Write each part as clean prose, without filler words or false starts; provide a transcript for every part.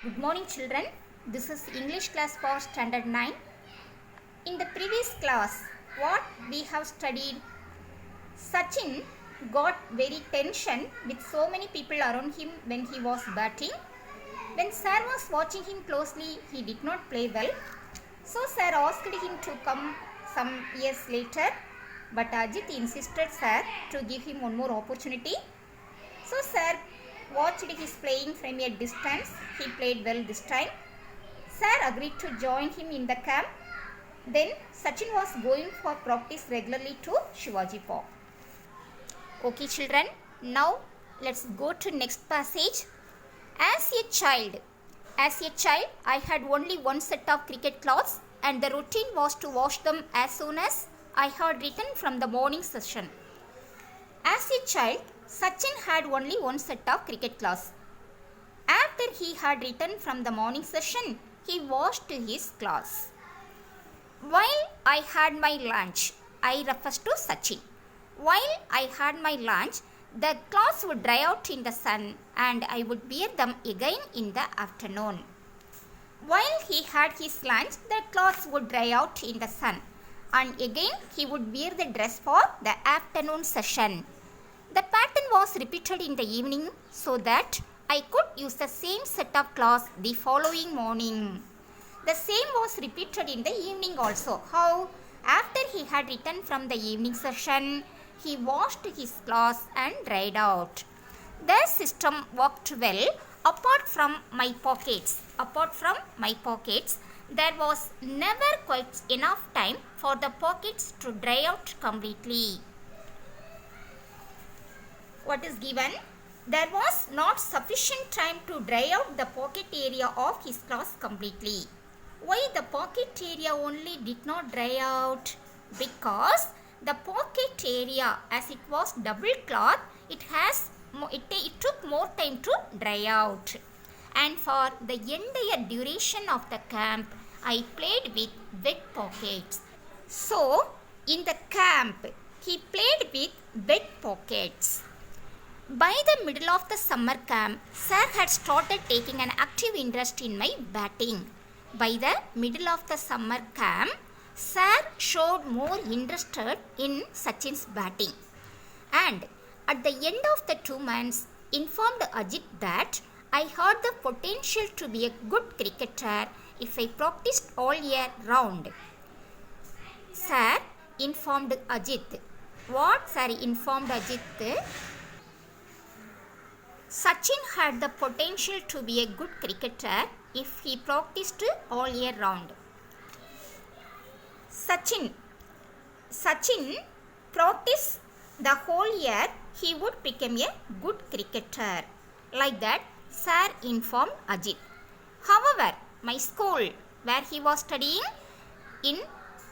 Good morning children. This is English class for standard 9. In the previous class, what we have studied, Sachin got very tension with so many people around him when he was batting. When sir was watching him closely, he did not play well. So sir asked him to come some years later, but Ajit insisted sir to give him one more opportunity. So sir watched his playing from a distance. He played well this time. Sir agreed to join him in the camp. Then Sachin was going for practice regularly to Shivaji Park. Okay children, now let's go to next passage. As a child, I had only one set of cricket clothes and the routine was to wash them as soon as I had returned from the morning session. As a child, Sachin had only one set of cricket clothes. After he had returned from the morning session, he washed his clothes. While I had my lunch, I refers to Sachin. While I had my lunch, the clothes would dry out in the sun and I would wear them again in the afternoon. While he had his lunch, the clothes would dry out in the sun and again he would wear the dress for the afternoon session. The pattern was repeated in the evening so that I could use the same set of clothes the following morning. The same was repeated in the evening also. How? After he had returned from the evening session, he washed his clothes and dried out. The system worked well apart from my pockets. There was never quite enough time for the pockets to dry out completely. What is given? There was not sufficient time to dry out the pocket area of his clothes completely. Why the pocket area only did not dry out? Because the pocket area, as it was double cloth, it took more time to dry out. And for the entire duration of the camp, I played with wet pockets. So, in the camp, he played with wet pockets. By the middle of the summer camp, sir had started taking an active interest in my batting. By the middle of the summer camp, sir showed more interest in Sachin's batting. And at the end of the 2 months, informed Ajit that I had the potential to be a good cricketer if I practiced all year round. Sir informed Ajit. What sir informed Ajit? Sachin had the potential to be a good cricketer if he practiced all year round. Sachin practiced the whole year, he would become a good cricketer. Like that, sir informed Ajit. However, my school, where he was studying in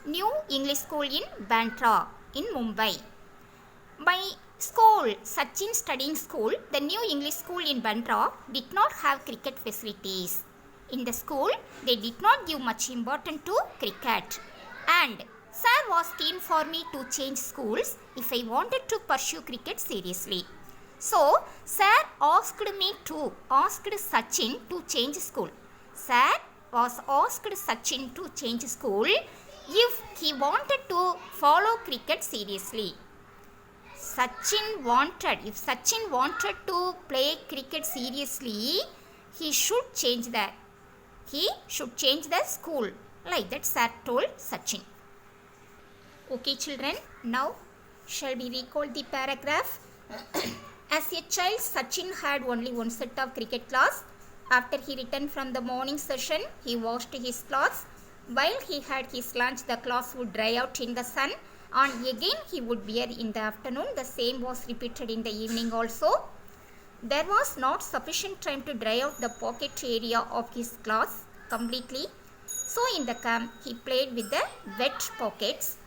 New English School in Bandra in Mumbai. My school, Sachin studying school, the New English School in Bandra, did not have cricket facilities. In the school, they did not give much importance to cricket. And sir was keen for me to change schools if I wanted to pursue cricket seriously. So, sir asked Sachin to change school. Sir was asked Sachin to change school if he wanted to follow cricket seriously. If Sachin wanted to play cricket seriously, he should change the school. Like that sir told Sachin. Okay children, now shall we recall the paragraph? As a child, Sachin had only one set of cricket clothes. After he returned from the morning session, he washed his clothes. While he had his lunch, the clothes would dry out in the sun and again he would wear in the afternoon. The same was repeated in the evening also. There was not sufficient time to dry out the pocket area of his clothes completely. So in the camp, he played with the wet pockets.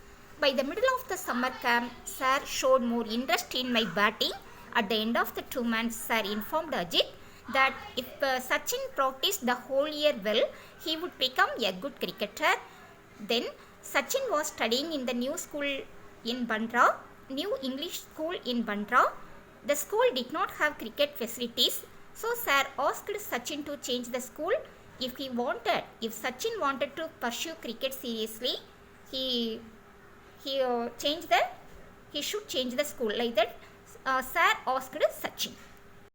By the middle of the summer camp, sir showed more interest in my batting. At the end of the 2 months, sir informed Ajit that if Sachin practiced the whole year well, he would become a good cricketer. Then Sachin was studying in the new English school in Bandra. The school did not have cricket facilities. So sir asked Sachin to change the school if Sachin wanted to pursue cricket seriously, he should change the school, like that. Sir asked Sachin.